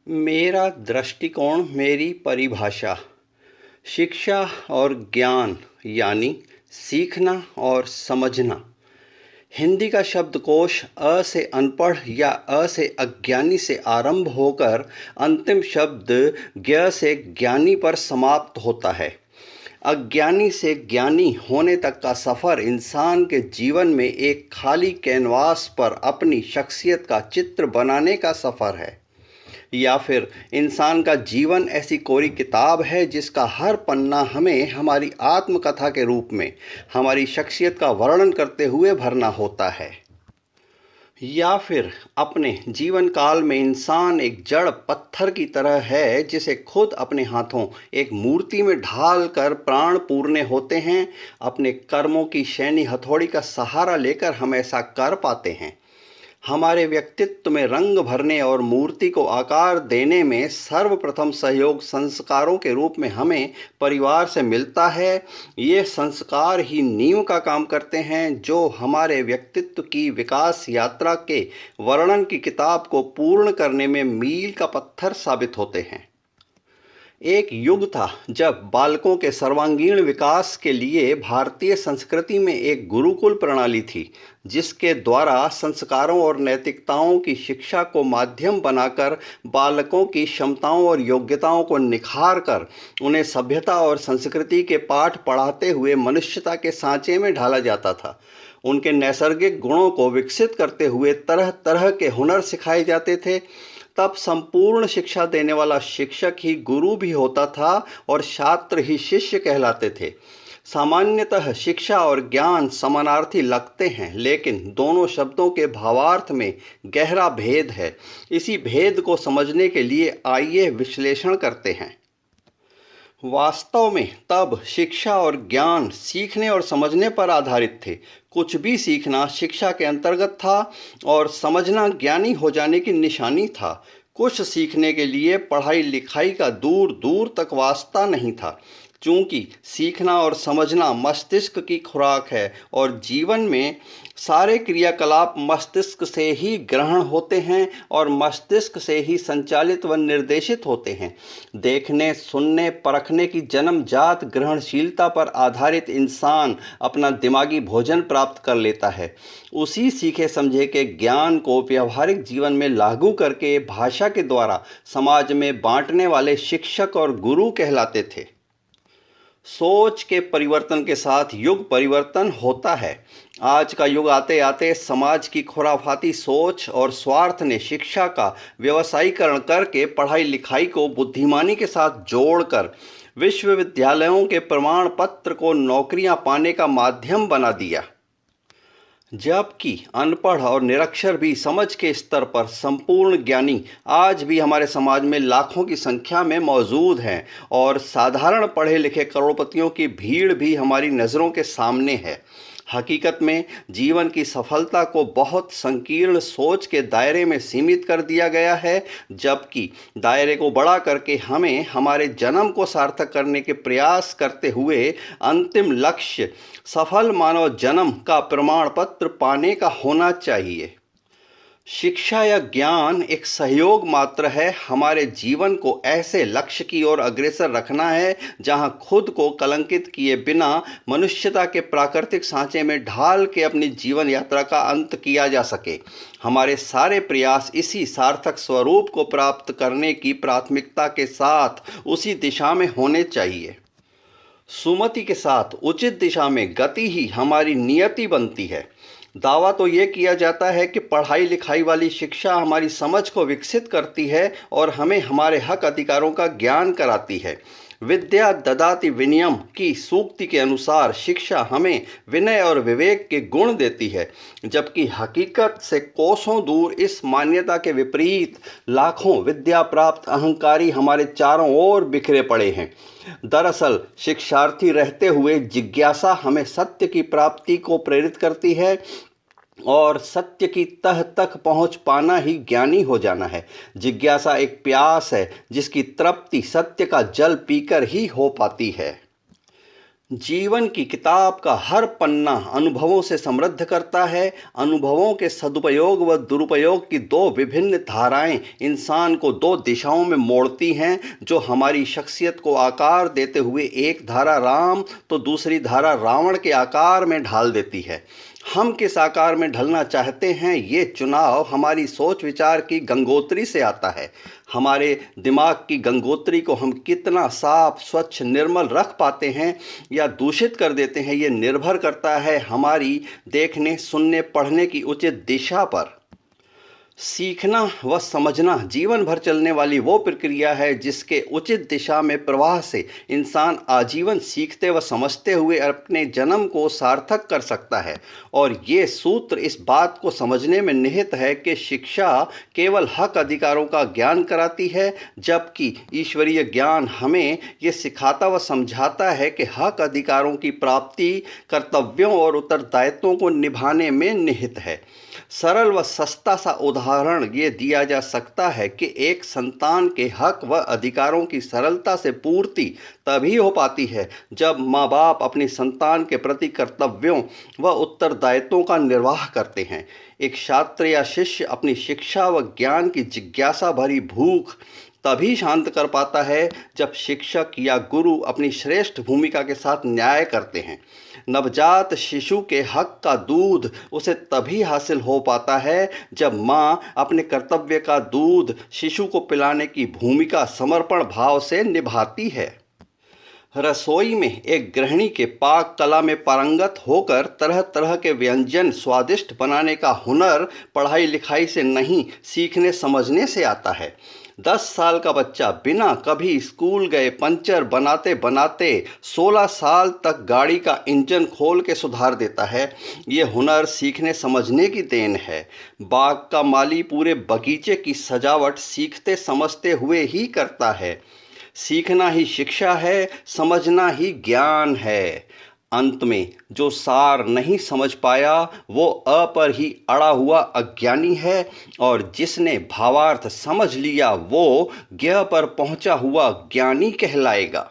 मेरा दृष्टिकोण, मेरी परिभाषा। शिक्षा और ज्ञान यानी सीखना और समझना। हिंदी का शब्दकोश अ से अनपढ़ या अ से अज्ञानी से आरंभ होकर अंतिम शब्द ज्ञ से ज्ञानी पर समाप्त होता है। अज्ञानी से ज्ञानी होने तक का सफ़र इंसान के जीवन में एक खाली कैनवास पर अपनी शख्सियत का चित्र बनाने का सफ़र है, या फिर इंसान का जीवन ऐसी कोरी किताब है जिसका हर पन्ना हमें हमारी आत्मकथा के रूप में हमारी शख्सियत का वर्णन करते हुए भरना होता है। या फिर अपने जीवन काल में इंसान एक जड़ पत्थर की तरह है जिसे खुद अपने हाथों एक मूर्ति में ढाल कर प्राण पूरने होते हैं। अपने कर्मों की शैनी हथौड़ी का सहारा लेकर हम ऐसा कर पाते हैं। हमारे व्यक्तित्व में रंग भरने और मूर्ति को आकार देने में सर्वप्रथम सहयोग संस्कारों के रूप में हमें परिवार से मिलता है। ये संस्कार ही नींव का काम करते हैं जो हमारे व्यक्तित्व की विकास यात्रा के वर्णन की किताब को पूर्ण करने में मील का पत्थर साबित होते हैं। एक युग था जब बालकों के सर्वांगीण विकास के लिए भारतीय संस्कृति में एक गुरुकुल प्रणाली थी, जिसके द्वारा संस्कारों और नैतिकताओं की शिक्षा को माध्यम बनाकर बालकों की क्षमताओं और योग्यताओं को निखार कर उन्हें सभ्यता और संस्कृति के पाठ पढ़ाते हुए मनुष्यता के सांचे में ढाला जाता था। उनके नैसर्गिक गुणों को विकसित करते हुए तरह तरह के हुनर सिखाए जाते थे। तब संपूर्ण शिक्षा देने वाला शिक्षक ही गुरु भी होता था और छात्र ही शिष्य कहलाते थे। सामान्यतः शिक्षा और ज्ञान समानार्थी लगते हैं, लेकिन दोनों शब्दों के भावार्थ में गहरा भेद है। इसी भेद को समझने के लिए आइए विश्लेषण करते हैं। वास्तव में तब शिक्षा और ज्ञान सीखने और समझने पर आधारित थे। कुछ भी सीखना शिक्षा के अंतर्गत था और समझना ज्ञानी हो जाने की निशानी था। कुछ सीखने के लिए पढ़ाई लिखाई का दूर दूर तक वास्ता नहीं था, चूँकि सीखना और समझना मस्तिष्क की खुराक है और जीवन में सारे क्रियाकलाप मस्तिष्क से ही ग्रहण होते हैं और मस्तिष्क से ही संचालित व निर्देशित होते हैं। देखने, सुनने, परखने की जन्मजात ग्रहणशीलता पर आधारित इंसान अपना दिमागी भोजन प्राप्त कर लेता है। उसी सीखे समझे के ज्ञान को व्यवहारिक जीवन में लागू करके भाषा के द्वारा समाज में बांटने वाले शिक्षक और गुरु कहलाते थे। सोच के परिवर्तन के साथ युग परिवर्तन होता है। आज का युग आते आते समाज की खुराफाती सोच और स्वार्थ ने शिक्षा का व्यवसायीकरण करके पढ़ाई लिखाई को बुद्धिमानी के साथ जोड़कर विश्वविद्यालयों के प्रमाण पत्र को नौकरियां पाने का माध्यम बना दिया, जबकि अनपढ़ और निरक्षर भी समझ के स्तर पर संपूर्ण ज्ञानी आज भी हमारे समाज में लाखों की संख्या में मौजूद हैं और साधारण पढ़े लिखे करोड़पतियों की भीड़ भी हमारी नज़रों के सामने है। हकीकत में जीवन की सफलता को बहुत संकीर्ण सोच के दायरे में सीमित कर दिया गया है, जबकि दायरे को बड़ा करके हमें हमारे जन्म को सार्थक करने के प्रयास करते हुए अंतिम लक्ष्य सफल मानव जन्म का प्रमाण पत्र पाने का होना चाहिए। शिक्षा या ज्ञान एक सहयोग मात्र है। हमारे जीवन को ऐसे लक्ष्य की ओर अग्रसर रखना है जहां खुद को कलंकित किए बिना मनुष्यता के प्राकृतिक सांचे में ढाल के अपनी जीवन यात्रा का अंत किया जा सके। हमारे सारे प्रयास इसी सार्थक स्वरूप को प्राप्त करने की प्राथमिकता के साथ उसी दिशा में होने चाहिए। सुमति के साथ उचित दिशा में गति ही हमारी नियति बनती है। दावा तो ये किया जाता है कि पढ़ाई लिखाई वाली शिक्षा हमारी समझ को विकसित करती है और हमें हमारे हक अधिकारों का ज्ञान कराती है। विद्या ददाति विनयम की सूक्ति के अनुसार शिक्षा हमें विनय और विवेक के गुण देती है, जबकि हकीकत से कोसों दूर इस मान्यता के विपरीत लाखों विद्या प्राप्त अहंकारी हमारे चारों ओर बिखरे पड़े हैं। दरअसल शिक्षार्थी रहते हुए जिज्ञासा हमें सत्य की प्राप्ति को प्रेरित करती है और सत्य की तह तक पहुंच पाना ही ज्ञानी हो जाना है। जिज्ञासा एक प्यास है जिसकी तृप्ति सत्य का जल पीकर ही हो पाती है। जीवन की किताब का हर पन्ना अनुभवों से समृद्ध करता है। अनुभवों के सदुपयोग व दुरुपयोग की दो विभिन्न धाराएं इंसान को दो दिशाओं में मोड़ती हैं, जो हमारी शख्सियत को आकार देते हुए एक धारा राम तो दूसरी धारा रावण के आकार में ढाल देती है। हम किस आकार में ढलना चाहते हैं, ये चुनाव हमारी सोच विचार की गंगोत्री से आता है। हमारे दिमाग की गंगोत्री को हम कितना साफ, स्वच्छ, निर्मल रख पाते हैं या दूषित कर देते हैं, ये निर्भर करता है हमारी देखने, सुनने, पढ़ने की उचित दिशा पर। सीखना व समझना जीवन भर चलने वाली वो प्रक्रिया है जिसके उचित दिशा में प्रवाह से इंसान आजीवन सीखते व समझते हुए अपने जन्म को सार्थक कर सकता है। और ये सूत्र इस बात को समझने में निहित है कि शिक्षा केवल हक अधिकारों का ज्ञान कराती है, जबकि ईश्वरीय ज्ञान हमें ये सिखाता व समझाता है कि हक अधिकारों की प्राप्ति कर्तव्यों और उत्तरदायित्वों को निभाने में निहित है। सरल व सस्ता सा उदाहरण ये दिया जा सकता है कि एक संतान के हक व अधिकारों की सरलता से पूर्ति तभी हो पाती है जब माँ बाप अपनी संतान के प्रति कर्तव्यों व उत्तरदायित्वों का निर्वाह करते हैं। एक छात्र या शिष्य अपनी शिक्षा व ज्ञान की जिज्ञासा भरी भूख तभी शांत कर पाता है जब शिक्षक या गुरु अपनी श्रेष्ठ भूमिका के साथ न्याय करते हैं। नवजात शिशु के हक का दूध उसे तभी हासिल हो पाता है जब माँ अपने कर्तव्य का दूध शिशु को पिलाने की भूमिका समर्पण भाव से निभाती है। रसोई में एक गृहिणी के पाक कला में पारंगत होकर तरह तरह के व्यंजन स्वादिष्ट बनाने का हुनर पढ़ाई लिखाई से नहीं, सीखने समझने से आता है। 10 साल का बच्चा बिना कभी स्कूल गए पंचर बनाते बनाते 16 साल तक गाड़ी का इंजन खोल के सुधार देता है। ये हुनर सीखने समझने की देन है। बाग का माली पूरे बगीचे की सजावट सीखते समझते हुए ही करता है। सीखना ही शिक्षा है, समझना ही ज्ञान है। अंत में जो सार नहीं समझ पाया वो अ पर ही अड़ा हुआ अज्ञानी है, और जिसने भावार्थ समझ लिया वो ज्ञ पर पहुंचा हुआ ज्ञानी कहलाएगा।